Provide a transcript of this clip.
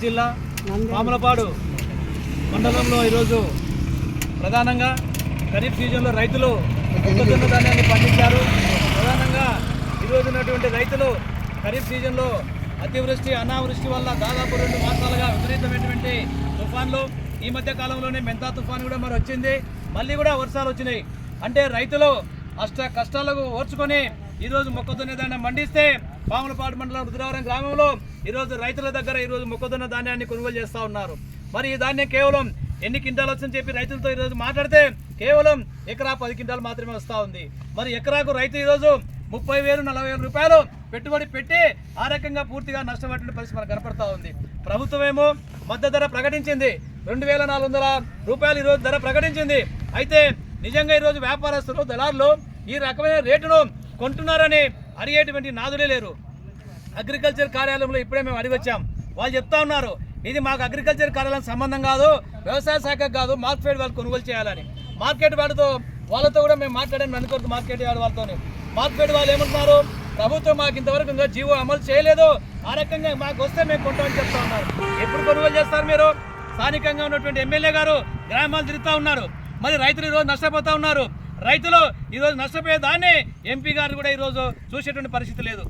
జిల్లా పాములపాడు మండలంలో ఈరోజు ప్రధానంగా ఖరీఫ్ సీజన్లో రైతులు మొక్కజొన్న ధాన్యాన్ని పండించారు. ప్రధానంగా ఈరోజు ఉన్నటువంటి రైతులు ఖరీఫ్ సీజన్లో అతివృష్టి అనావృష్టి వల్ల దాదాపు 2 మాసాలుగా విపరీతమైనటువంటి తుఫాన్లు, ఈ మధ్య కాలంలోనే మెంతా తుఫాన్ కూడా మరి వచ్చింది, మళ్ళీ కూడా వర్షాలు వచ్చినాయి. అంటే రైతులు కష్టాలకు ఓర్చుకొని ఈరోజు మొక్కజొన్న ధాన్యం పండిస్తే పాములపాడు మండలం రుద్రవరం గ్రామంలో ఈరోజు రైతుల దగ్గర ఈరోజు మొక్కజొన్న ధాన్యాన్ని కొనుగోలు చేస్తూ ఉన్నారు. మరి ఈ ధాన్యం కేవలం ఎన్ని క్వింటాలు వచ్చని చెప్పి రైతులతో ఈరోజు మాట్లాడితే కేవలం ఎకరా 10 క్వింటాలు మాత్రమే వస్తూ ఉంది. మరి ఎకరాకు రైతు ఈరోజు 30,000 40,000 రూపాయలు పెట్టుబడి పెట్టి ఆ రకంగా పూర్తిగా నష్టపడిన పరిస్థితి మనకు కనపడతా ఉంది. ప్రభుత్వం ఏమో మద్దతు ధర ప్రకటించింది, 2,400 రూపాయలు ఈరోజు ధర ప్రకటించింది. అయితే నిజంగా ఈరోజు వ్యాపారస్తులు దళారులు ఈ రకమైన రేటును కొంటున్నారని అడిగేటువంటి నాదులే లేరు. అగ్రికల్చర్ కార్యాలయంలో ఇప్పుడే మేము అడిగొచ్చాం, వాళ్ళు చెప్తా ఉన్నారు ఇది మాకు అగ్రికల్చర్ కార్యాలయం సంబంధం కాదు, వ్యవసాయ శాఖకు కాదు, మార్కెట్ వాళ్ళు కొనుగోలు చేయాలని. మార్కెట్ వాళ్ళతో కూడా మేము మాట్లాడాము, అనుకోరు మార్కెట్ వాళ్ళతో. మార్కెట్ వాళ్ళు ఏమంటున్నారు, ప్రభుత్వం మాకు ఇంతవరకు ఇంకా జీవో అమలు చేయలేదు, ఆ రకంగా మాకు వస్తే మేము కొంటామని చెప్తా ఉన్నారు. ఎప్పుడు కొనుగోలు చేస్తారు మీరు? స్థానికంగా ఉన్నటువంటి ఎమ్మెల్యే గారు గ్రామాలు తిరుగుతూ ఉన్నారు, మరి రైతులు ఈరోజు నష్టపోతూ ఉన్నారు. రైతులు ఈరోజు నష్టపోయే దాన్ని ఎంపీ గారు కూడా ఈరోజు చూసేటువంటి పరిస్థితి లేదు.